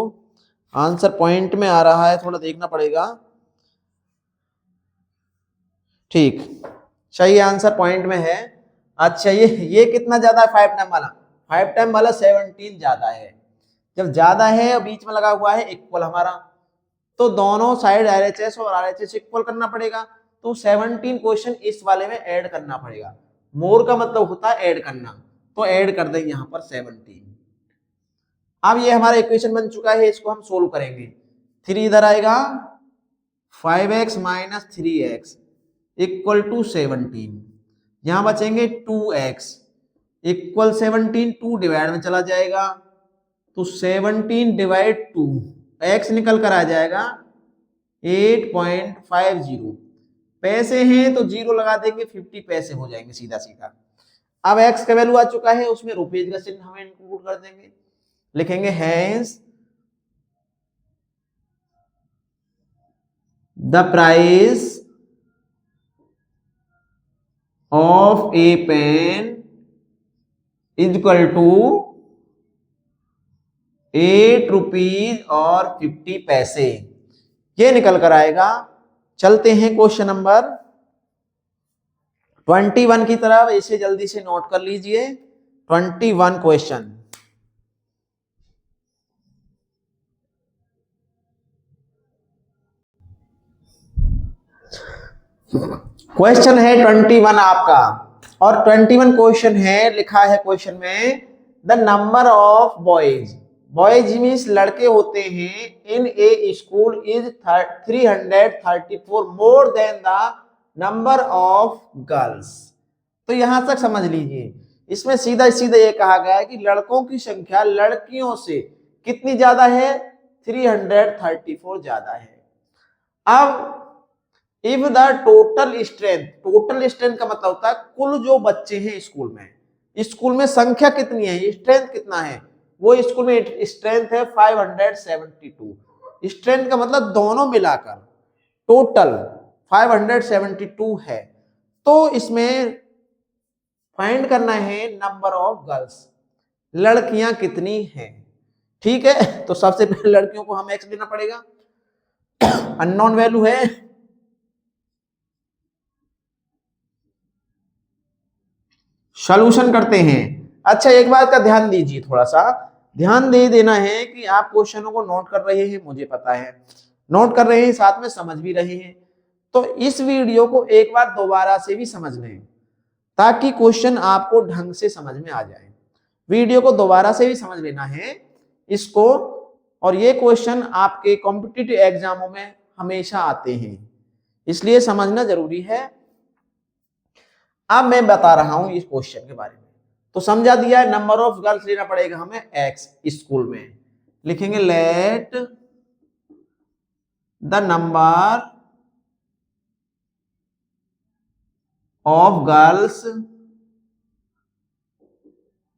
आंसर पॉइंट में आ रहा है, थोड़ा देखना पड़ेगा। ठीक, सही आंसर पॉइंट में है। अच्छा, ये कितना ज्यादा है, 5 टाइम वाला, 5 टाइम वाला 17 ज्यादा है। जब ज्यादा है और बीच में लगा हुआ है इक्वल हमारा, तो दोनों साइड RHS और RHS इक्वल करना पड़ेगा, तो 17 क्वेश्चन इस वाले में ऐड करना पड़ेगा। मोर का मतलब होता है ऐड करना, तो ऐड कर देंगे यहां पर 17। अब ये हमारा इक्वेशन बन चुका है, इसको हम सोल्व करेंगे। 3 इधर आएगा, 5x minus 3x equal to 17, यहां बचेंगे 2x इक्वल 17, 2 डिवाइड में चला जाएगा तो 17 डिवाइड 2, x निकल कर आ जाएगा 8.50, पैसे हैं तो 0 लगा देंगे, 50 पैसे हो जाएंगे सीधा सीधा। अब x का वैल्यू आ चुका है, उसमें रुपीज का चिन्ह हमें इंक्लूड कर देंगे, लिखेंगे hence the price of a pen is equal to 8 rupees और 50 पैसे, ये निकल कर आएगा। चलते हैं क्वेश्चन नंबर 21 की तरफ, इसे जल्दी से नोट कर लीजिए। 21 क्वेश्चन, क्वेश्चन है 21 आपका, और 21 क्वेश्चन है, लिखा है क्वेश्चन में the number of boys, boys means लड़के होते हैं, in a school is 334 more than the number of girls. तो यहां तक समझ लीजिए, इसमें सीधा सीधा ये कहा गया है कि लड़कों की संख्या लड़कियों से कितनी ज्यादा है? 334 ज्यादा है। अब इफ द टोटल स्ट्रेंथ का मतलब होता है कुल जो बच्चे हैं स्कूल में संख्या कितनी है, स्ट्रेंथ कितना है, वो स्कूल में स्ट्रेंथ है 572। स्ट्रेंथ का मतलब दोनों मिलाकर टोटल 572 है। तो इसमें फाइंड करना है नंबर ऑफ गर्ल्स, लड़कियां कितनी हैं। ठीक है, तो सबसे पहले लड़कियों को हम एक्स लेना पड़ेगा, अननोन वैल्यू है। सॉल्यूशन करते हैं। अच्छा, एक बात का ध्यान दीजिए, थोड़ा सा ध्यान दे देना है कि आप क्वेश्चनों को नोट कर रहे हैं, मुझे पता है नोट कर रहे हैं, साथ में समझ भी रहे हैं। तो इस वीडियो को एक बार दोबारा से भी समझ लें ताकि क्वेश्चन आपको ढंग से समझ में आ जाए। वीडियो को दोबारा से भी समझ लेना है इसको, और ये क्वेश्चन आपके कॉम्पिटिटिव एग्जामों में हमेशा आते हैं, इसलिए समझना जरूरी है। अब मैं बता रहा हूं इस क्वेश्चन के बारे में। तो समझा दिया है, नंबर ऑफ गर्ल्स लेना पड़ेगा हमें एक्स। स्कूल में लिखेंगे let the number of girls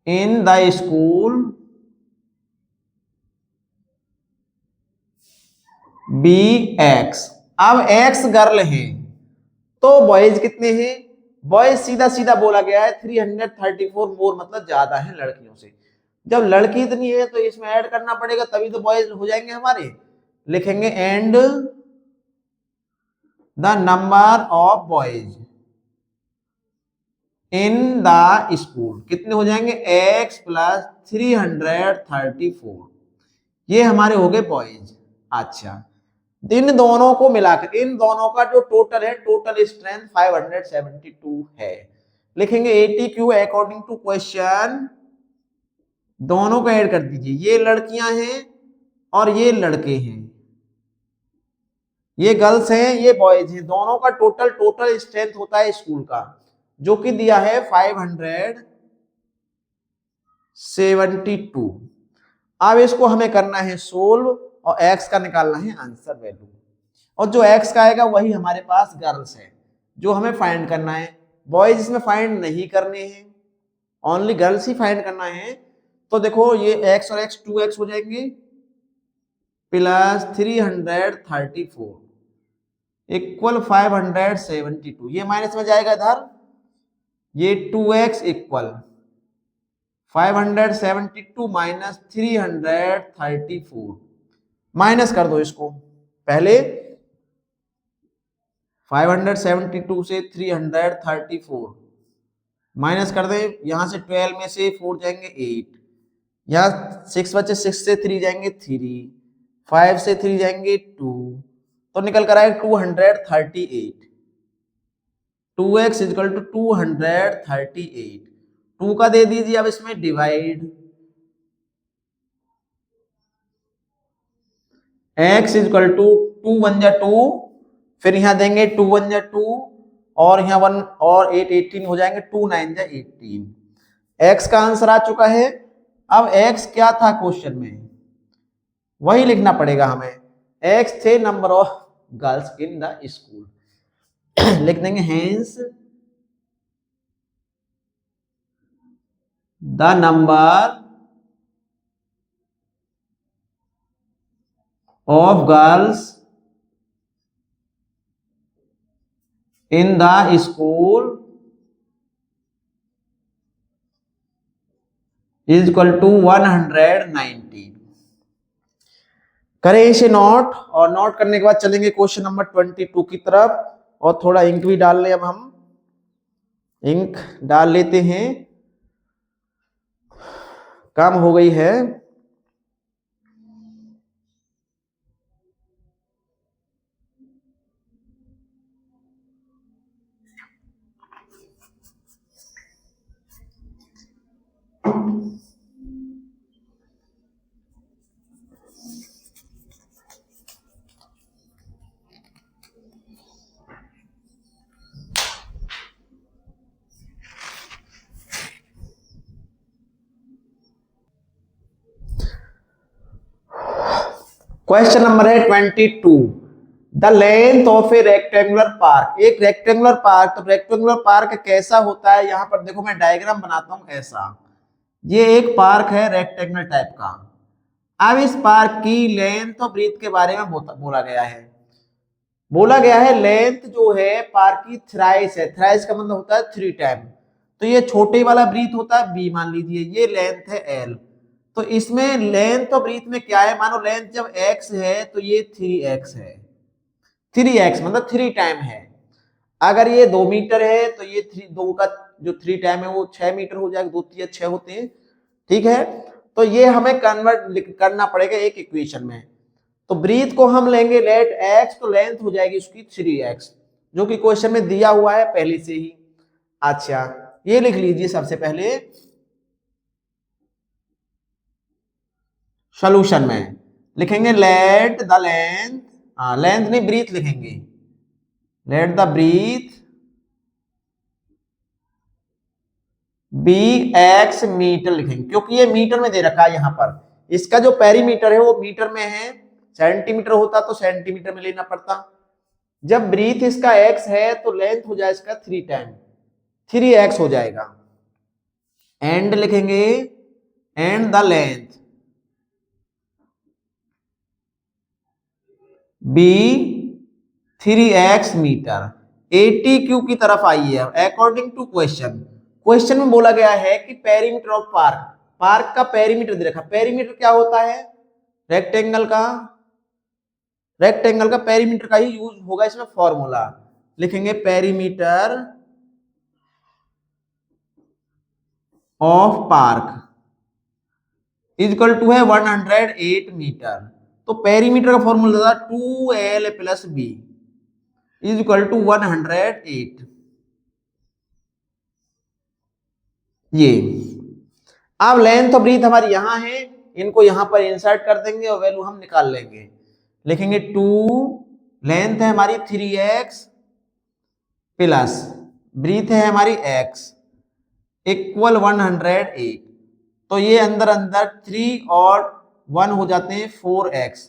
in the school be x. अब एक्स गर्ल है तो बॉयज कितने हैं? बॉयज सीधा सीधा बोला गया है 334 मोर, मतलब ज्यादा है लड़कियों से। जब लड़की इतनी है तो इसमें ऐड करना पड़ेगा, तभी तो बॉयज हो जाएंगे हमारे। लिखेंगे and the number of boys in the school कितने हो जाएंगे? एक्स प्लस 334, ये हमारे हो गए बॉयज। अच्छा, इन दोनों को मिलाकर इन दोनों का जो टोटल है, टोटल स्ट्रेंथ 572 है। लिखेंगे 80 क्यू अकॉर्डिंग टू क्वेश्चन, दोनों को ऐड कर दीजिए। ये लड़कियां हैं और ये लड़के हैं, ये गर्ल्स हैं ये बॉयज हैं, दोनों का टोटल स्ट्रेंथ होता है स्कूल का, जो कि दिया है 572। अब इसको हमें करना है सोल्व और एक्स का निकालना है आंसर वैल्यू, और जो एक्स का आएगा वही हमारे पास गर्ल्स है जो हमें फाइंड करना है। बॉयज इसमें फाइंड नहीं करने हैं, ओनली गर्ल्स ही फाइंड करना है। तो देखो ये एक्स और एक्स 2x हो जाएंगे प्लस 334 इक्वल 572, ये माइनस में जाएगा इधर, ये 2x इक्वल 572 माइनस 334, माइनस कर दो इसको। पहले 572 से 334 माइनस कर दे, यहां से 12 में से 4 जाएंगे 8, यहाँ 6 बचे, 6 से 3 जाएंगे 3, 5 से 3 जाएंगे 2, तो निकल कर आएगा 238। 2x इक्वल टू 238, 2 का दे दीजिए अब इसमें डिवाइड, x इक्वल टू 2 1 जा 2, फिर यहां देंगे 2 1 जा 2, और यहाँ 1 और 8 18 हो जाएंगे, 2 9 जा 18। x का आंसर आ चुका है। अब x क्या था क्वेश्चन में वही लिखना पड़ेगा हमें। x थे number of girls in the school. लिख देंगे hence the number of girls in the school is equal to 190। करें इसे नोट, और नोट करने के बाद चलेंगे क्वेश्चन नंबर 22 की तरफ, और थोड़ा इंक भी डाल ले। अब हम इंक डाल लेते हैं, काम हो गई है। क्वेश्चन नंबर है 22। The length of A rectangular park. एक रेक्टेंगुलर पार्क, तो रेक्टेंगुलर पार्क कैसा होता है, यहां पर देखो मैं डायग्राम बनाता हूं ऐसा। ये एक पार्क है रेक्टेंगल टाइप का। अब इस पार्क की लेंथ और ब्रीथ के बारे में बोला गया है। बोला गया है लेंथ जो है पार्क की थ्राइस है। थ्राइस का मतलब होता है 3 टाइम। तो ये छोटे वाला ब्रीथ होता है बी, मान लीजिए ये लेंथ है एल। तो इसमें लेंथ और ब्रीथ में क्या है, मानो लेंथ जब x है तो ये 3x है। 3x मतलब 3 टाइम है। अगर ये 2 मीटर है तो ये 2 का जो 3 टाइम है वो 6 मीटर हो जाएगा। 2 3 6 होते हैं, ठीक है। तो ये हमें कन्वर्ट करना पड़ेगा एक इक्वेशन में। तो ब्रीथ को हम लेंगे लेट x, तो लेंथ हो जाएगी उसकी 3x, जो कि क्वेश्चन में दिया हुआ है पहले से ही। अच्छा, ये लिख लीजिए सबसे पहले सॉल्यूशन में लिखेंगे लेट द लेंथ, लेंथ नहीं ब्रीथ लिखेंगे, let the breadth be x metre लिखेंगे, क्योंकि ये मीटर में दे रखा है यहां पर। इसका जो पेरीमीटर है वो मीटर में है, सेंटीमीटर होता तो सेंटीमीटर में लेना पड़ता। जब ब्रीथ इसका x है तो लेंथ हो जाए इसका 3 टाइम, 3x हो जाएगा। एंड लिखेंगे and the length be 3x metre 80 क्यू की तरफ आई है अकॉर्डिंग टू क्वेश्चन। क्वेश्चन में बोला गया है कि पेरीमीटर ऑफ पार्क, पार्क का पेरीमीटर दे रखा। पेरीमीटर क्या होता है, रेक्टेंगल का, रेक्टेंगल का पेरीमीटर का ही यूज होगा इसमें फॉर्मूला। लिखेंगे perimeter of park is equal to है 108 मीटर। तो पेरीमीटर का फॉर्मूला था 2l plus b is equal to 108। ये अब लेंथ और ब्रीथ हमारी यहां है, इनको यहां पर इंसर्ट कर देंगे और वैल्यू हम निकाल लेंगे। लिखेंगे 2, लेंथ है हमारी 3x प्लस ब्रीथ है हमारी x इक्वल 108। तो ये अंदर अंदर 3 और 1 हो जाते हैं 4x।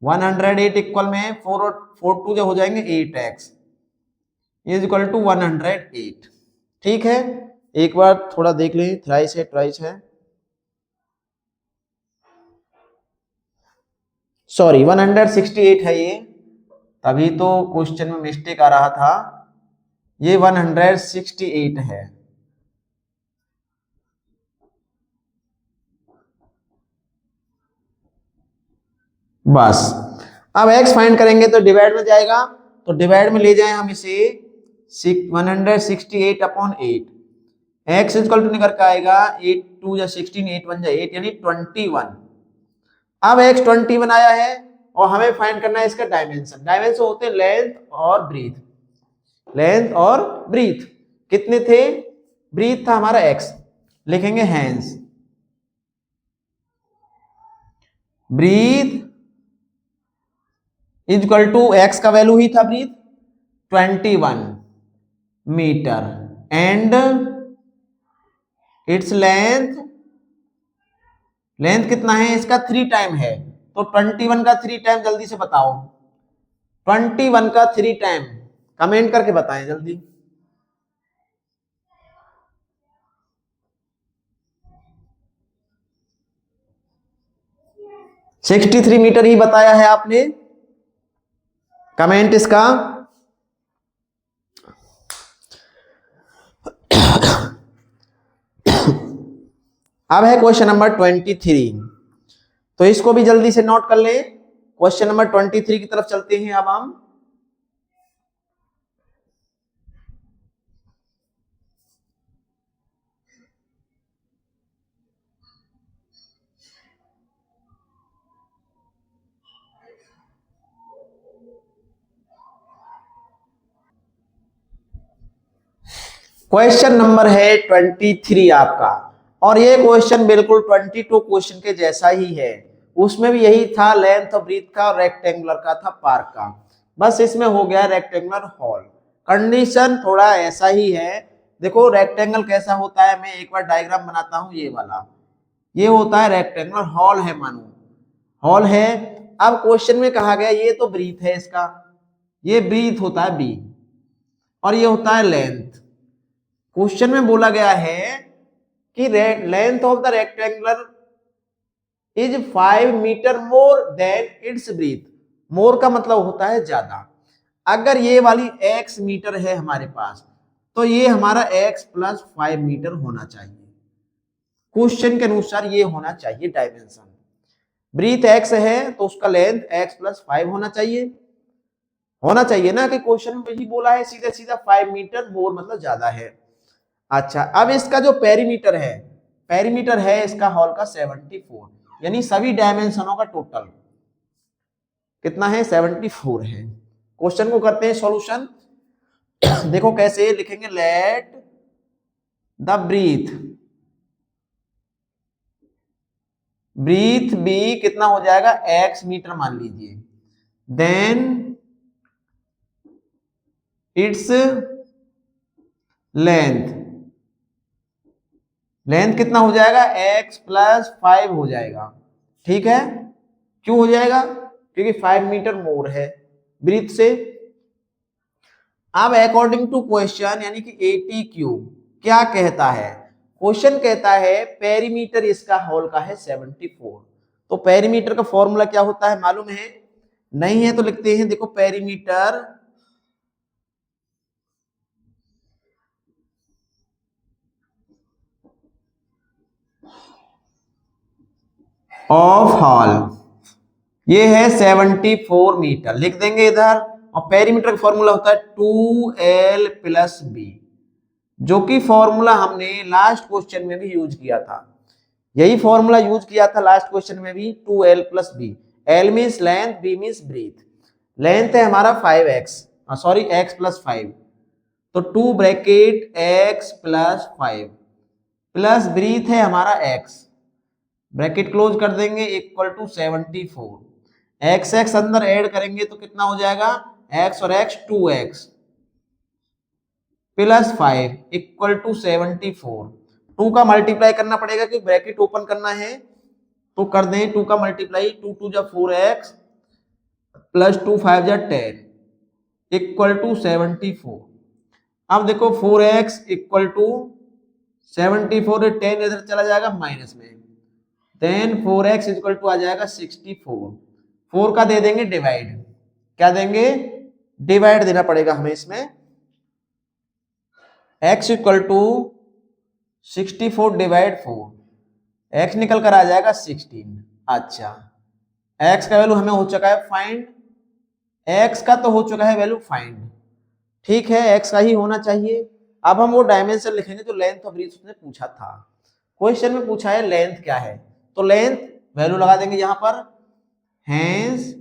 108 इक्वल में 4 और 4 2 जो हो जाएंगे 8x इज इक्वल टू 108। ठीक है, एक बार थोड़ा देख लें, थ्राइस है ट्राइस है, सॉरी 168 है ये, तभी तो क्वेश्चन में मिस्टेक आ रहा था। ये 168 है। बस अब x फाइंड करेंगे तो डिवाइड में जाएगा, तो डिवाइड में ले जाएं हम इसे 168 अपॉन 8। x इक्वल टू निकल के आएगा 8 2 या 16, 8 1 या 8 यानी 21। अब x 21 आया है और हमें फाइंड करना है इसका डायमेंशन। डायमेंशन होते हैं लेंथ और ब्रीथ। लेंथ और ब्रीथ कितने थे, ब्रीथ था हमारा x, लिखेंगे hence breadth is equal to x का वैल्यू ही था breadth 21 metre and its length, length कितना है इसका 3 टाइम है। तो 21 का 3 टाइम जल्दी से बताओ, 21 का 3 टाइम कमेंट करके बताएं जल्दी। 63 मीटर ही बताया है आपने, कमेंट इसका। अब है क्वेश्चन नंबर 23, तो इसको भी जल्दी से नोट कर लें। क्वेश्चन नंबर 23 की तरफ चलते हैं अब हम। क्वेश्चन नंबर है 23 आपका, और ये क्वेश्चन बिल्कुल 22 क्वेश्चन के जैसा ही है। उसमें भी यही था, लेंथ और ब्रीथ का और रेक्टेंगुलर का था पार्क का, बस इसमें हो गया रेक्टेंगुलर हॉल। कंडीशन थोड़ा ऐसा ही है। देखो रेक्टेंगल कैसा होता है, मैं एक बार डायग्राम बनाता हूं। ये वाला ये होता है रेक्टेंगुलर हॉल है, मानो हॉल है। अब क्वेश्चन में कहा गया ये तो ब्रीथ है इसका, ये ब्रीथ होता है बी और ये होता है लेंथ। क्वेश्चन में बोला गया है कि length of the rectangular is 5 metre more than its breadth. More का मतलब होता है ज्यादा। अगर ये वाली x मीटर है हमारे पास तो ये हमारा x प्लस 5 मीटर होना चाहिए। क्वेश्चन के अनुसार ये होना चाहिए डायमेंशन। ब्रीथ x है तो उसका लेंथ x प्लस 5 होना चाहिए ना, कि क्वेश्चन में ही बोला है सीधा सीधा 5 मीटर मोर मतलब ज्यादा है। अच्छा, अब इसका जो पेरीमीटर है इसका हॉल का 74, यानी सभी डायमेंशनों का टोटल कितना है 74 है। क्वेश्चन को करते हैं सॉल्यूशन। देखो कैसे लिखेंगे, लेट द ब्रीथ बी कितना हो जाएगा x मीटर मान लीजिए, देन इट्स लेंथ कितना हो जाएगा x प्लस 5 हो जाएगा। ठीक है, क्यों हो जाएगा, क्योंकि 5 मीटर मोर है ब्रीथ से। अब अकॉर्डिंग टू क्वेश्चन यानी कि ATQ क्या कहता है, क्वेश्चन कहता है पेरीमीटर इसका होल का है 74। तो पेरीमीटर का फॉर्मूला क्या होता है मालूम है, नहीं है तो लिखते हैं, देखो पेरीमीटर ऑफ हॉल ये है 74 मीटर, लिख देंगे इधर। और पेरीमीटर का फॉर्मूला होता है 2l प्लस बी, जो कि फॉर्मूला हमने लास्ट क्वेश्चन में भी यूज किया था। यही फॉर्मूला यूज किया था लास्ट क्वेश्चन में भी, 2l plus b. l means length, b means breadth. Length है हमारा 5x, सॉरी x प्लस 5, तो 2 bracket x plus 5 plus breadth है हमारा x, ब्रैकेट क्लोज कर देंगे, इक्वल टू 74। एक्स एक्स अंदर ऐड करेंगे तो कितना हो जाएगा, x और x 2x plus 5 equal to 74। 2 का मल्टीप्लाई करना पड़ेगा कि ब्रैकेट ओपन करना है, तो कर दें 2 का मल्टीप्लाई, 2 2 जा 4x प्लस 2 5 जा 10 इक्वल टू 74। अब देखो 4x इक्वल टू 74, 10 इधर चला जाएगा माइनस में, देन 4x इक्वल टू आ जाएगा 64। 4 का दे देंगे डिवाइड, क्या देंगे, डिवाइड देना पड़ेगा हमें इसमें। x equal to 64 divide 4, x निकल कर आ जाएगा 16। अच्छा, x का वैल्यू हमें हो चुका है फाइंड, x का तो हो चुका है वैल्यू फाइंड, ठीक है, x का ही होना चाहिए। अब हम वो डायमेंशन लिखेंगे जो लेंथ ऑफ ब्रीथ उसने पूछा था। क्वेश्चन में पूछा है लेंथ क्या है, तो लेंथ वैल्यू लगा देंगे यहां पर, hence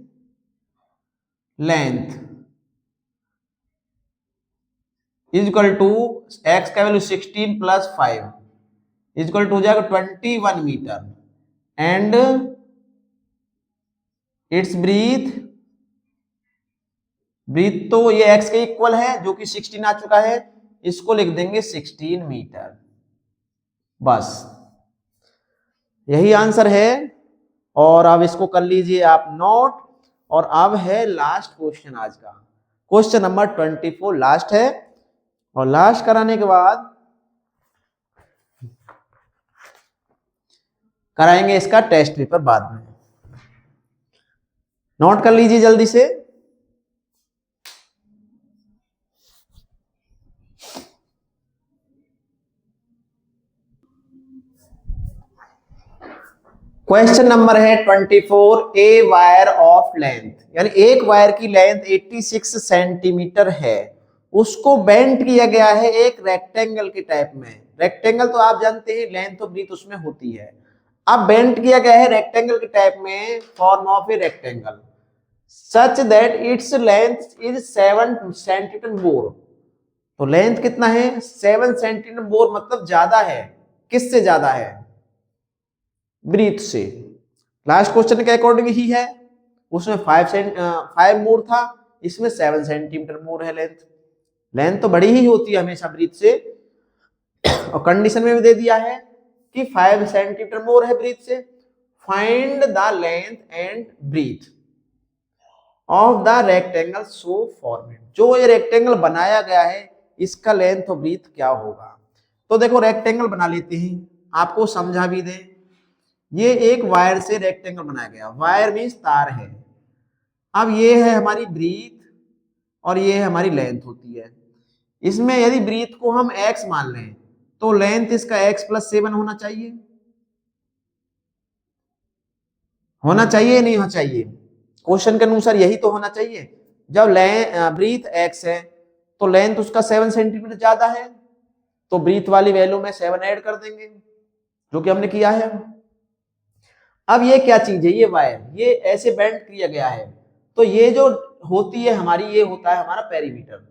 length is equal to x का value 16 plus 5 is equal to हो जाएगा 21 मीटर, एंड इट्स ब्रीथ तो ये x के इक्वल है जो कि 16 आ चुका है, इसको लिख देंगे 16 मीटर। बस यही आंसर है, और अब इसको कर लीजिए आप नोट। और अब है लास्ट क्वेश्चन आज का, क्वेश्चन नंबर 24 लास्ट है, और लास्ट कराने के बाद कराएंगे इसका टेस्ट पेपर बाद में। नोट कर लीजिए जल्दी से। क्वेश्चन नंबर है 24, ए वायर ऑफ लेंथ, यानी एक वायर की लेंथ 86 सेंटीमीटर है, उसको बेंड किया गया है एक रेक्टेंगल के टाइप में। रेक्टेंगल तो आप जानते हैं लेंथ और ब्रीथ उसमें होती है, अब बेंड किया गया है रेक्टेंगल के टाइप में, form of a rectangle such that its length is 7 centimetre more. तो लेंथ कितना है 7 सेंटीमीटर मोर, मतलब ज्यादा है, किससे ज्यादा है, ब्रीथ से। लास्ट क्वेश्चन के अकॉर्डिंग ही है, उसमें 5 मोर था, इसमें 7 सेंटीमीटर मोर है लेंथ। लेंथ तो बड़ी ही होती है हमेशा ब्रीथ से, और कंडीशन में भी दे दिया है कि 5 सेंटीमीटर मोर है ब्रीथ से। Find the length and breadth, of the rectangle so formed, जो ये रेक्टेंगल बनाया गया है इसका लेंथ और ब्रीथ क्या होगा। तो देखो रेक्टेंगल बना लेते हैं, आपको समझा भी दे। ये एक वायर से रेक्टेंगल बनाया गया, वायर मीन्स तार है। अब ये है हमारी ब्रीथ और ये है हमारी लेंथ होती है। इसमें यदि ब्रीथ को हम x मान लें तो लेंथ इसका x+7 होना चाहिए, होना चाहिए नहीं होना चाहिए, क्वेश्चन के अनुसार यही तो होना चाहिए। जब ब्रीथ x है तो लेंथ उसका 7 सेंटीमीटर ज्यादा है, तो ब्रीथ वाली वैल्यू में 7 ऐड कर देंगे, जो कि हमने किया है। अब ये क्या चीज है, ये वायर, ये ऐसे बेंड किया गया है, तो ये जो होती है हमारी, ये होता है हमारा पेरीमीटर,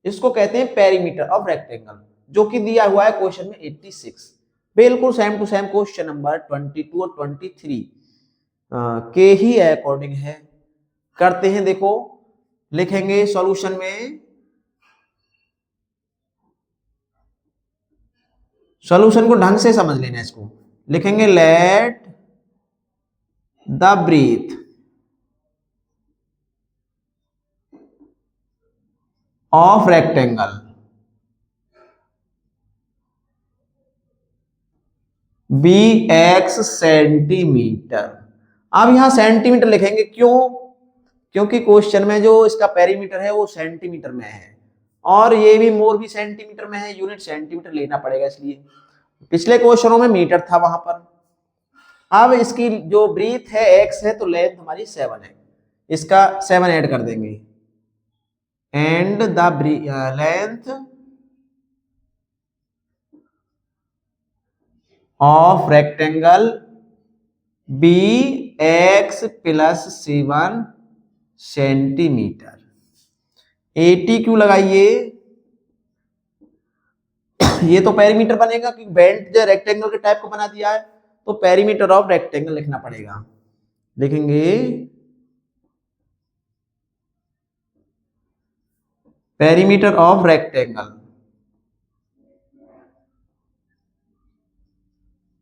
इसको कहते हैं पेरीमीटर ऑफ रेक्टेंगल, जो कि दिया हुआ है क्वेश्चन में 86। बिल्कुल same to same question number 22 और 23 के ही अकॉर्डिंग है। करते हैं, देखो लिखेंगे सॉल्यूशन में, सॉल्यूशन को ढंग से समझ लेना, इसको लिखेंगे let the breadth of rectangle be x centimetre. अब यहां सेंटीमीटर लिखेंगे, क्यों? क्योंकि क्वेश्चन में जो इसका पेरीमीटर है वो सेंटीमीटर में है, और ये भी मोर भी सेंटीमीटर में है, यूनिट सेंटीमीटर लेना पड़ेगा, इसलिए पिछले क्वेश्चनों में मीटर था वहां पर। अब इसकी जो ब्रीथ है x है, तो लेंथ हमारी 7 है, इसका 7 ऐड कर देंगे, and the length of rectangle be x+7 centimetre. 80 क्यों लगाइए, ये तो पेरीमीटर बनेगा, क्योंकि बेंड जो रेक्टेंगल के टाइप को बना दिया है, तो पेरीमीटर ऑफ रेक्टेंगल लिखना पड़ेगा। लिखेंगे पेरीमीटर ऑफ रेक्टेंगल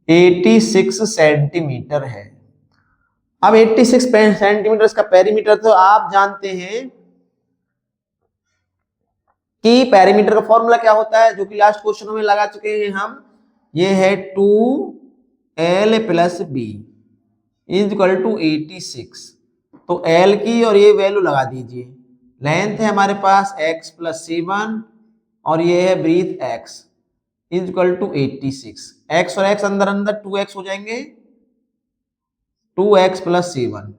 86 सेंटीमीटर है। अब 86 सेंटीमीटर इसका पेरीमीटर, तो आप जानते हैं कि पेरीमीटर का फॉर्मूला क्या होता है, जो कि लास्ट क्वेश्चन में लगा चुके हैं हम। ये है 2l+b इज इक्वल टू 86। तो l की और ये वैल्यू लगा दीजिए। लेंथ है हमारे पास x+7 और ये है breadth x is equal to 86। x और x अंदर अंदर 2x हो जाएंगे, 2x+7।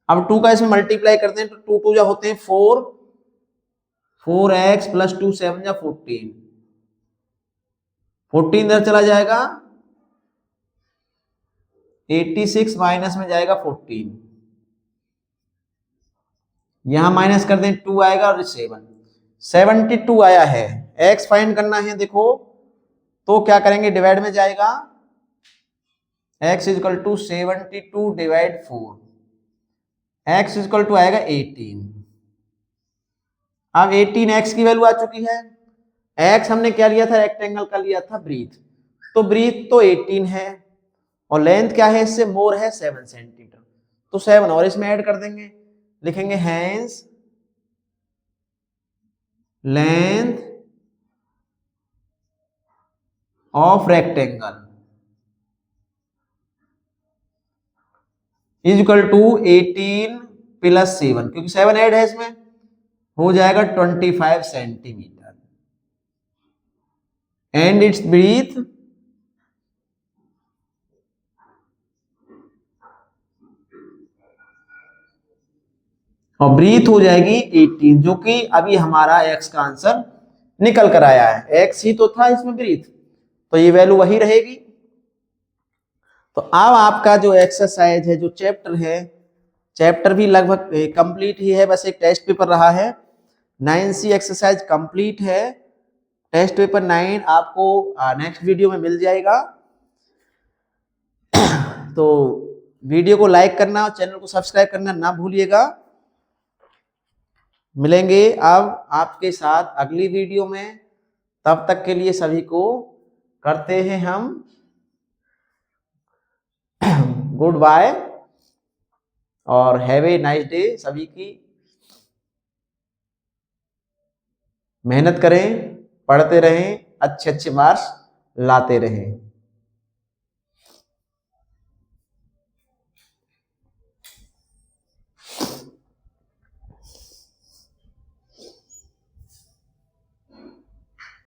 अब 2 का इसमें मल्टीप्लाई करते हैं तो 2 2 होते हैं 4, 4x+2 7 या 14, 14 इधर चला जाएगा, 86 माइनस में जाएगा 14, यहां माइनस कर दें 2 आएगा और 7, 72 आया है। x फाइंड करना है, देखो तो क्या करेंगे, डिवाइड में जाएगा, x is equal to 72 divide 4, x is equal to आएगा 18। अब 18x की वैल्यू आ चुकी है। x हमने क्या लिया था, रेक्टेंगल का लिया था ब्रीथ, तो ब्रीथ तो 18 है और लेंथ क्या है, इससे मोर है 7 सेंटीमीटर, तो 7 और इसमें ऐड कर देंगे। लिखेंगे hence length of rectangle is equal to 18+7, क्योंकि 7 ऐड है इसमें, हो जाएगा 25 सेंटीमीटर। एंड इट्स ब्रीथ और ब्रीथ हो जाएगी 18, जो कि अभी हमारा x का आंसर निकल कर आया है। x ही तो था इसमें ब्रीथ, तो ये वैल्यू वही रहेगी। तो अब आपका जो एक्सरसाइज है, जो चैप्टर है, चैप्टर भी लगभग कंप्लीट ही है, बस एक टेस्ट पेपर रहा है। 9C एक्सरसाइज कंप्लीट है। टेस्ट पेपर 9 आपको नेक्स्ट वीडियो में मिल जाएगा। तो वीडियो को लाइक करना और चैनल को सब्सक्राइब करना ना भूलिएगा। मिलेंगे अब आपके साथ अगली वीडियो में, तब तक के लिए सभी को करते हैं हम गुड बाय। और हैव ए नाइस डे सभी की। मेहनत करें, पढ़ते रहें, अच्छे अच्छे मार्क्स लाते रहें।